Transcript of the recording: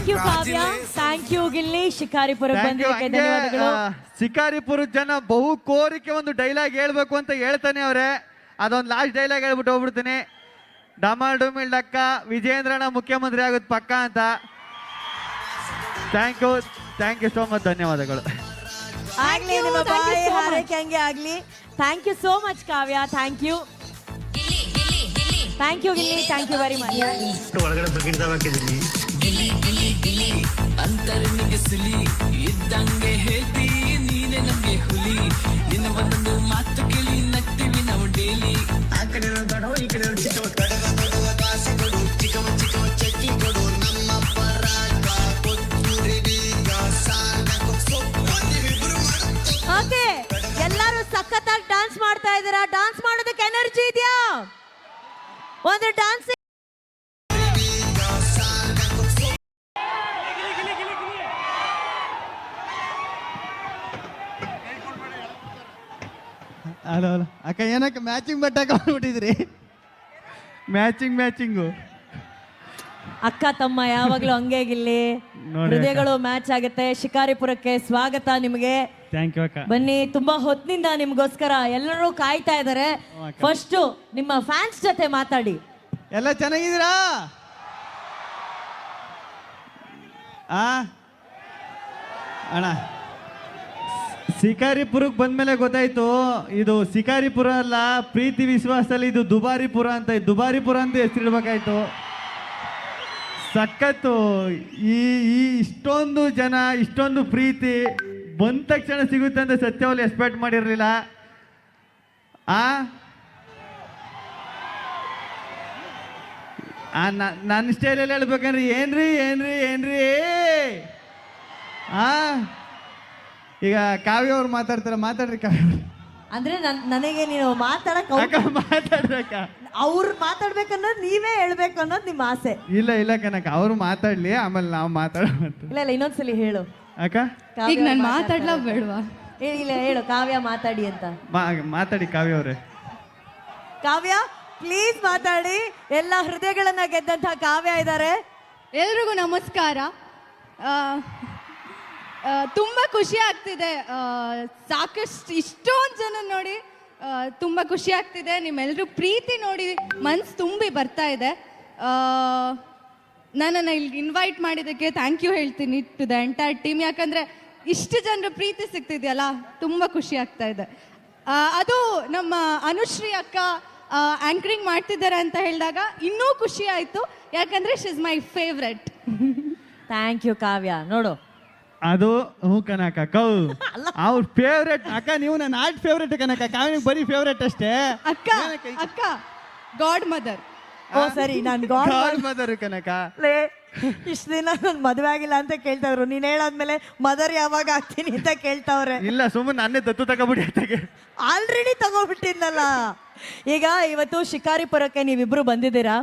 Thank you Kavya, thank you Gilli. ಶಿಕಾರಿಪುರಕ್ಕೆ ಬಂದಿದ್ದಕ್ಕೆ ಧನ್ಯವಾದಗಳು. ಶಿಕಾರಿಪುರದ ಜನ ಬಹು ಕೋರಿಕೆ ಒಂದು ಡೈಲಾಗ್ ಹೇಳ್ಬೇಕು ಅಂತ ಹೇಳ್ತಾನೆ ಅವ್ರೆ. ಅದೊಂದು ಲಾಸ್ಟ್ ಡೈಲಾಗ್ ಹೇಳ್ಬಿಟ್ಟು ಹೋಗ್ಬಿಡ್ತೀನಿ. ಡಮಾಲ್ ಡುಮಿಲ್ ಡಕ್ಕ ವಿಜೇಂದ್ರನ ಮುಖ್ಯಮಂತ್ರಿ ಆಗೋದು ಪಕ್ಕ ಅಂತ. Thank you so much. ಧನ್ಯವಾದಗಳು. ಆಗ್ಲಿ, ನಿಮ್ಮ ಬಾಯಿ ಹಾರೈಕೆ ಹಂಗೆ ಆಗ್ಲಿ. Thank you so much Kavya. Thank you Gilli. Thank you very much. ಒಳಗಡೆ ಬಕೆಟ್ ಹಾಕಿದ್ದೀನಿ. ಅಂತರನಿಗೆ ಸುಲಿ ಇದ್ದಂಗೆ ಹೇಳ್ತಿ ನೀನೆ ನಮ್ಗೆ ಹುಲಿ. ನಿನ್ನ ಒಂದೊಂದು ಮಾತು ಕೇಳಿ ನಗ್ತೀವಿ ನಾವು ಡೈಲಿ. ಆ ಕಡೆ ದೊಡ್ಡ ಈ ಕಡೆ ಓಕೆ, ಎಲ್ಲರೂ ಸಖತ್ತಾಗಿ ಡಾನ್ಸ್ ಮಾಡ್ತಾ ಇದ್ದೀರಾ. ಡಾನ್ಸ್ ಮಾಡೋದಕ್ಕೆ ಎನರ್ಜಿ ಇದೆಯಾ? ಒಂದು ಡಾನ್ಸ್. ಹಲೋ ಅಕ್ಕ, ಏನಕ್ಕ ಮ್ಯಾಚಿಂಗ್ ಬಟ್ಟೆ ಹಾಕೊಂಡ್ಬಿಟ್ಟಿದ್ರಿ? ಮ್ಯಾಚಿಂಗು. ಅಕ್ಕ ತಮ್ಮ ಯಾವಾಗ್ಲೂ ಹಂಗೆ ಗಿಲ್ಲಿ. ಹೃದಯಗಳು ಮ್ಯಾಚ್ ಆಗುತ್ತೆ. ಶಿಕಾರಿಪುರಕ್ಕೆ ಸ್ವಾಗತ ನಿಮಗೆ. ಥ್ಯಾಂಕ್ ಯು ಅಕ್ಕ. ಬನ್ನಿ, ತುಂಬಾ ಹೊತ್ತಿನಿಂದ ನಿಮ್ಗೋಸ್ಕರ ಎಲ್ಲರೂ ಕಾಯ್ತಾ ಇದ್ದಾರೆ. ಫಸ್ಟ್ ನಿಮ್ಮ ಫ್ಯಾನ್ಸ್ ಜೊತೆ ಮಾತಾಡಿ. ಎಲ್ಲ ಚೆನ್ನಾಗಿದ್ದೀರಾ? ಅಣ್ಣ, ಶಿಕಾರಿಪುರಕ್ಕೆ ಬಂದ್ಮೇಲೆ ಗೊತ್ತಾಯ್ತು ಇದು ಶಿಕಾರಿಪುರ ಅಲ್ಲ, ಪ್ರೀತಿ ವಿಶ್ವಾಸದಲ್ಲಿ ಇದು ದುಬಾರಿಪುರ ಅಂತ. ದುಬಾರಿಪುರ ಅಂತ ಹೆಸರಿಡ್ಬೇಕಾಯ್ತು. ಸಖತ್ತು. ಈ ಇಷ್ಟೊಂದು ಜನ, ಇಷ್ಟೊಂದು ಪ್ರೀತಿ ಬಂದ ತಕ್ಷಣ ಸಿಗುತ್ತೆ ಅಂತ ಸತ್ಯವಲ್ಲಿ ಎಕ್ಸ್ಪೆಕ್ಟ್ ಮಾಡಿರಲಿಲ್ಲ. ನನ್ನ ಸ್ಟೈಲಲ್ಲಿ ಹೇಳ್ಬೇಕಂದ್ರೆ ಏನ್ರಿ ಈಗ ಕಾವ್ಯ ಅವ್ರು ಮಾತಾಡ್ತಾರೆ. ಮಾತಾಡ್ರಿ ಕಾವ್ಯ. ಅಂದ್ರೆ ನನಗೆ ನೀವು ಮಾತಾಡಕ್ ಮಾತಾಡ್ರಕ್ಕ. ಅವ್ರು ಮಾತಾಡ್ಬೇಕನ್ನೋದು ನೀವೇ ಹೇಳ್ಬೇಕು ಅನ್ನೋದು ನಿಮ್ಮ ಆಸೆ. ಇಲ್ಲ ಕನಕ, ಅವ್ರು ಮಾತಾಡ್ಲಿ, ಆಮೇಲೆ ನಾವು ಮಾತಾಡೋದು. ಇಲ್ಲ ಇನ್ನೊಂದ್ಸಲಿ ಹೇಳು ಅಕ್ಕ. ಈಗ ನಾನು ಮಾತಾಡ್ಲಾ ಬೇಡವಾ? ಇಲ್ಲ ಹೇಳು, ಕಾವ್ಯ ಮಾತಾಡಿ ಅಂತ. ಮಾತಾಡಿ ಕಾವ್ಯ ಅವರೇ. ಕಾವ್ಯ ಪ್ಲೀಸ್ ಮಾತಾಡಿ. ಎಲ್ಲ ಹೃದಯಗಳನ್ನ ಗೆದ್ದಂತ ಕಾವ್ಯ ಇದ್ದಾರೆ. ಎಲ್ರಿಗೂ ನಮಸ್ಕಾರ. ತುಂಬ ಖುಷಿ ಆಗ್ತಿದೆ. ಸಾಕಷ್ಟು ಇಷ್ಟೊಂದು ಜನ ನೋಡಿ ತುಂಬ ಖುಷಿ ಆಗ್ತಿದೆ. ನಿಮ್ಮೆಲ್ಲರೂ ಪ್ರೀತಿ ನೋಡಿ ಮನ್ಸು ತುಂಬಿ ಬರ್ತಾ ಇದೆ. ನನ್ನನ್ನು ಇಲ್ಲಿ ಇನ್ವೈಟ್ ಮಾಡಿದ್ದಕ್ಕೆ ಥ್ಯಾಂಕ್ ಯು ಹೇಳ್ತೀನಿ ಟು ದ ಎಂಟೈರ್ ಟೀಮ್. ಯಾಕಂದರೆ ಇಷ್ಟು ಜನರು ಪ್ರೀತಿ ಸಿಗ್ತಿದೆಯಲ್ಲ, ತುಂಬ ಖುಷಿ ಆಗ್ತಾ ಇದೆ. ಅದು ನಮ್ಮ ಅನುಶ್ರೀ ಅಕ್ಕ ಆ್ಯಂಕರಿಂಗ್ ಮಾಡ್ತಿದ್ದಾರೆ ಅಂತ ಹೇಳಿದಾಗ ಇನ್ನೂ ಖುಷಿ ಆಯಿತು. ಯಾಕಂದರೆ she is my favourite. Thank you Kavya. ನೋಡು, ಅದು ಹ್ಞೂ ಕನಕ, ಅವ್ರ ಫೇವ್ರೆಟ್ ಅಕ್ಕ. ನೀವು ನನ್ನ ಆರ್ಟ್ ಫೇವ್ರೆಟ್ ಕನಕ. ಕಾವ್ಯನಿಗೆ ಬರೀ ಫೇವ್ರೆಟ್ ಅಷ್ಟೇ. ಅಕ್ಕ ಗಾಡ್ ಮದರ್. ಓ ಸರಿ, ನಾನು ಗಾಡ್ ಮದರ್ ಕನಕ. ಇಷ್ಟು ದಿನ ನನ್ ಮದುವೆ ಆಗಿಲ್ಲ ಅಂತ ಕೇಳ್ತಾವ್ರು. ನೀನ್ ಹೇಳಾದ್ಮೇಲೆ ಮದರ್ ಯಾವಾಗ ಆಗ್ತೀನಿ ಅಂತ ಕೇಳ್ತಾವ್ರೆ. ಇಲ್ಲ, ಸುಮ್ಮನೆ ನನ್ನೇ ದತ್ತು ತಗೋಬಿಡಿ ಅತ್ತಾಗೆ. ಆಲ್ರೆಡಿ ತಗೋಬಿಟ್ಟಿದ್ನಲ್ಲ. ಈಗ ಇವತ್ತು ಶಿಕಾರಿಪುರಕ್ಕೆ ನೀವಿಬ್ರು ಬಂದಿದ್ದೀರಾ.